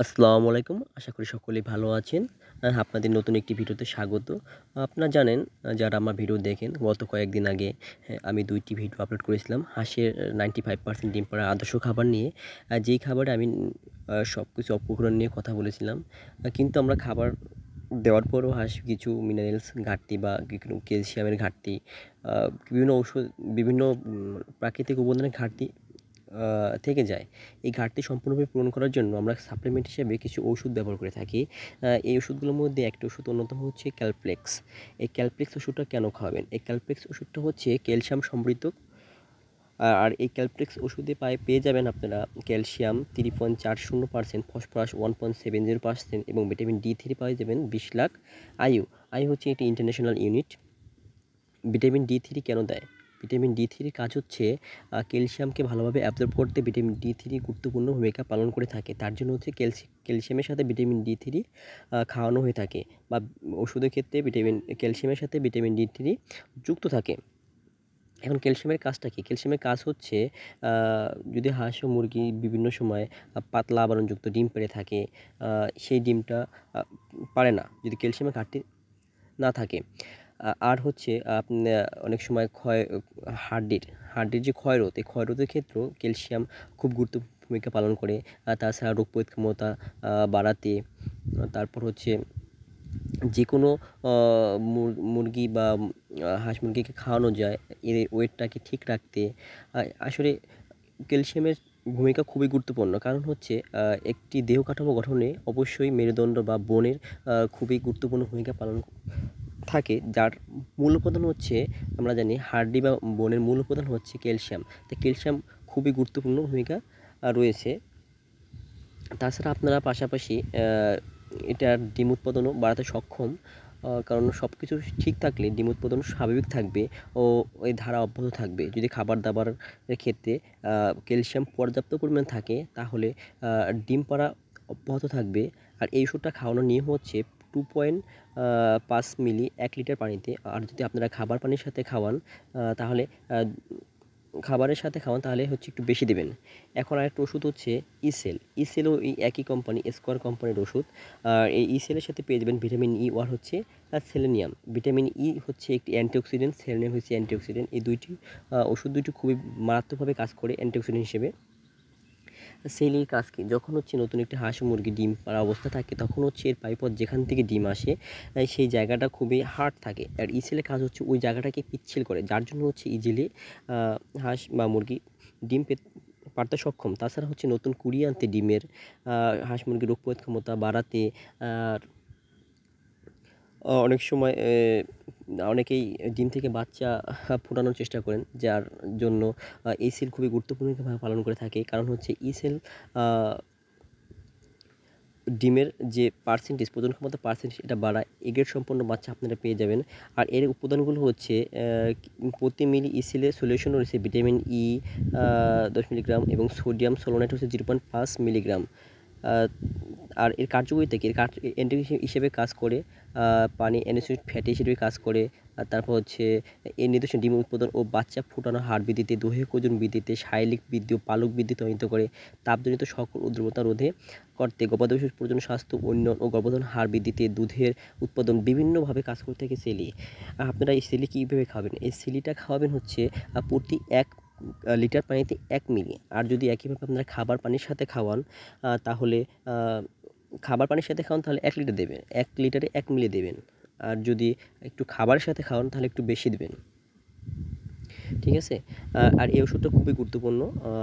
আসসালামু আলাইকুম। আশা করি সকলেই ভালো আছেন। আপনাদের নতুন একটি ভিডিওতে স্বাগত। আপনারা জানেন যারা আমার ভিডিও দেখেন গত কয়েকদিন আগে আমি ২ টি ভিডিও আপলোড করেছিলাম। হাঁসের 95% ডিম পাড়ার আদর্শ খাবার নিয়ে। যেই খাবারে আমি সবকিছু উপকরণ নিয়ে কথা বলেছিলাম। কিন্তু আমরা খাবার দেওয়ার পরও হাঁস কিছু মিনারেলস ঘাটতি বা ক্যালসিয়ামের ঘাটতি, আ বিভিন্ন ঔষধ বিভিন্ন প্রাকৃতিক উপাদানের ঘাটতি থেকে যায়। এই ঘাটতি সম্পূর্ণভাবে পূরণ করার জন্য আমরা সাপ্লিমেন্ট হিসেবে কিছু ওষুধ ব্যবহার করে থাকি। এই ওষুধগুলোর মধ্যে একটা ওষুধ অন্যতম হচ্ছে ক্যালপ্লেক্স। এই ক্যালপ্লেক্স ওষুধটা কেন খাওয়াবেন? এই ক্যালপ্লেক্স ওষুধটা হচ্ছে ক্যালসিয়াম সমৃদ্ধ। আর এই ক্যালপ্লেক্স ওষুধে পেয়ে যাবেন আপনারা ক্যালসিয়াম 3.40%, ফসফরাস 1.70% এবং ভিটামিন D3 পাওয়া যাবেন 20 লাখ আইইউ। আইইউ হচ্ছে একটি ইন্টারন্যাশনাল ইউনিট। ভিটামিন ডি3 কেন দেয়? ভিটামিন ডি3 কাজ হচ্ছে ক্যালসিয়ামকে ভালোভাবে অ্যাবজর্ব করতে ভিটামিন ডি3 গুরুত্বপূর্ণ ভূমিকা পালন করে থাকে। তার জন্য হচ্ছে ক্যালসিয়ামের সাথে ভিটামিন ডি3 খাওয়ানো হয়ে থাকে বা ওষুধের ক্ষেত্রে ক্যালসিয়ামের সাথে ভিটামিন ডি3 যুক্ত থাকে। এখন ক্যালসিয়ামের কাজটা কী? ক্যালসিয়ামের কাজ হচ্ছে যদি হাঁস ও মুরগি বিভিন্ন সময় পাতলা আবরণযুক্ত ডিম পেড়ে থাকে, সেই ডিমটা পারে না যদি ক্যালসিয়ামের ঘাটতি না থাকে। আর হচ্ছে অনেক সময় হাড্ডির যে ক্ষয়রোধ, এই ক্ষয়রোধের ক্ষেত্রেও ক্যালসিয়াম খুব গুরুত্বপূর্ণ ভূমিকা পালন করে। তাছাড়া রোগ প্রতিরোধ ক্ষমতা বাড়াতে, তারপর হচ্ছে যেকোনো আ মুরগি বা হাঁস মুরগিকে খাওয়ানো যায় এর ওয়েটটাকে ঠিক রাখতে। আসলে ক্যালসিয়ামের ভূমিকা খুবই গুরুত্বপূর্ণ। কারণ হচ্ছে একটি দেহ কাঠামো গঠনে অবশ্যই মেরুদণ্ড বা বোনের খুবই গুরুত্বপূর্ণ ভূমিকা পালন থাকে, যার মূল উপাদান হচ্ছে আমরা জানি হার্ডি বা বোনের মূল উপাদান হচ্ছে ক্যালসিয়াম। তো ক্যালসিয়াম খুবই গুরুত্বপূর্ণ ভূমিকা রয়েছে। তাছাড়া আপনারা পাশাপাশি এটার ডিম উৎপাদনও বাড়াতে সক্ষম। কারণ সব কিছু ঠিক থাকলে ডিম উৎপাদন স্বাভাবিক থাকবে ও ওই ধারা অব্যাহত থাকবে। যদি খাবার-দাবারের ক্ষেত্রে ক্যালসিয়াম পর্যাপ্ত পরিমাণে থাকে তাহলে ডিম পাড়া অব্যাহত থাকবে। আর এই ওষুধটা খাওয়ানোর নিয়ম হচ্ছে 2.5 মিলি ১ লিটার পানিতে। আর যদি আপনারা পানির সাথে খাওয়ান, তাহলে খাবারের সাথে খাওয়ান তাহলে হচ্ছে একটু বেশি দিবেন। এখন আরেকটা ওষুধ হচ্ছে ইসেল। ইসেলও এই একই কোম্পানি, স্কয়ার কোম্পানির ওষুধ। এই ইসেলের সাথে পেয়ে যাবেন ভিটামিন ই, আর হচ্ছে সেলেনিয়াম। ভিটামিন ই হচ্ছে একটি অ্যান্টিঅক্সিডেন্ট, সেলেনিয়াম হচ্ছে অ্যান্টিঅক্সিডেন্ট। এই ওষুধ দুইটি খুবই মারাত্মকভাবে কাজ করে অ্যান্টিঅক্সিডেন্ট হিসেবে। সেলের কাজ কি? যখন হচ্ছে নতুন একটি হাঁস মুরগি ডিম পাড়া অবস্থা থাকে তখন হচ্ছে এর পাইপথ যেখান থেকে ডিম আসে সেই জায়গাটা খুবই হার্ড থাকে। আর ইসেলের কাজ হচ্ছে ওই জায়গাটাকে পিচ্ছিল করে, যার জন্য হচ্ছে ইজিলি হাঁস বা মুরগি ডিম পাড়তে সক্ষম। তাছাড়া হচ্ছে নতুন কুড়িয়ে আনতে ডিমের, হাঁস মুরগির রোগ প্রতিরোধ ক্ষমতা বাড়াতে। আর অনেক সময় অনেকেই ডিম থেকে বাচ্চা ফোটানোর চেষ্টা করেন, যার জন্য এই সেল খুবই গুরুত্বপূর্ণ ভূমিকা পালন করে থাকে। কারণ হচ্ছে এই সেল ডিমের যে প্রজনন ক্ষমতা এটা বাড়ায়। এগের সম্পন্ন বাচ্চা আপনারা পেয়ে যাবেন। আর এর উপাদানগুলো হচ্ছে প্রতি মিলি ইসেলে সলিউশন রয়েছে ভিটামিন ই 10 মিলিগ্রাম এবং সোডিয়াম সলোনাইট হচ্ছে 0.5 মিলিগ্রাম। আর এর কার্যকারিতা কি? অ্যান্টি হিসেবে কাজ করে, পানি অ্যানিসোসিয়েটেড ফ্যাটি হিসেবে কাজ করে। আর তারপর হচ্ছে এর নির্দেশন ডিম উৎপাদন ও বাচ্চা ফোটানোর হার বৃদ্ধিতে, দৈহিক ওজন বৃদ্ধিতে, শারীরিক বৃদ্ধি ও পালক বৃদ্ধিতে সহায়তা করে, তাপজনিত সকল উদ্রবতা রোধে করতে, গবাদি পশুর প্রজনন স্বাস্থ্য উন্নয়ন ও গর্ভধারণ হার বৃদ্ধিতে, দুধের উৎপাদন বিভিন্নভাবে কাজ করে থাকে সেলি। আপনারা এই সেলি কীভাবে খাবেন? এই সেলিটা খাওয়াবেন হচ্ছে প্রতি 1 লিটার পানিতে 1 মিলি। আর যদি একইভাবে আপনারা খাবার পানির সাথে খাওয়ান, তাহলে তাহলে 1 লিটার দেবেন। 1 লিটারে 1 মিলি দেবেন। আর যদি একটু খাবারের সাথে খাওয়ান তাহলে একটু বেশি দিবেন। ঠিক আছে? আর এই ওষুধটা খুবই গুরুত্বপূর্ণ।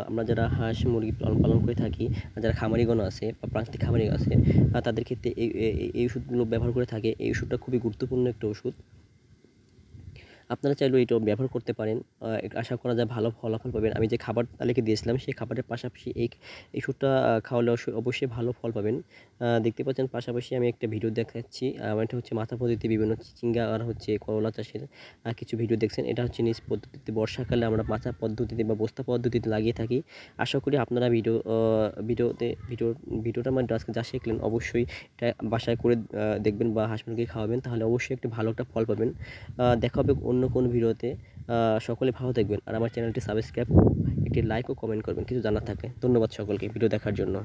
আমরা যারা হাঁস মুরগি পালন করে থাকি, যারা খামারিগণ আছে বা প্রান্তিক খামারি আছে, তাদের ক্ষেত্রে এই ওষুধগুলো ব্যবহার করে থাকে। এই ওষুধটা খুবই গুরুত্বপূর্ণ একটা ওষুধ। আপনারা চাইলেও এটাও ব্যবহার করতে পারেন। আশা করা যায় ভালো ফলাফল পাবেন। আমি যে খাবার তালিকা দিয়েছিলাম সেই খাবারের পাশাপাশি এই ওষুধটা খাওয়ালে অবশ্যই ভালো ফল পাবেন। দেখতে পাচ্ছেন পাশাপাশি আমি একটা ভিডিও দেখাচ্ছি। এটা হচ্ছে মাথা পদ্ধতিতে বিভিন্ন চিচিঙ্গা আর হচ্ছে করলা চাষের কিছু ভিডিও দেখছেন। এটা হচ্ছে নিজ পদ্ধতিতে বর্ষাকালে আমরা মাচা পদ্ধতিতে বা বস্তা পদ্ধতিতে লাগিয়ে থাকি। আশা করি আপনারা ভিডিওটার মধ্যে আজকে যা শিখলেন অবশ্যই এটা বাসায় করে দেখবেন বা হাঁস মুরগি খাওয়াবেন, তাহলে অবশ্যই একটি ভালো একটা ফল পাবেন। দেখা হবে অন্য কোনো ভিডিওতে। সকলে ভালো থাকবেন আর আমার চ্যানেলটি সাবস্ক্রাইব, একটি লাইক ও কমেন্ট করবেন কিছু জানার থাকলে। ধন্যবাদ সকলকে ভিডিও দেখার জন্য।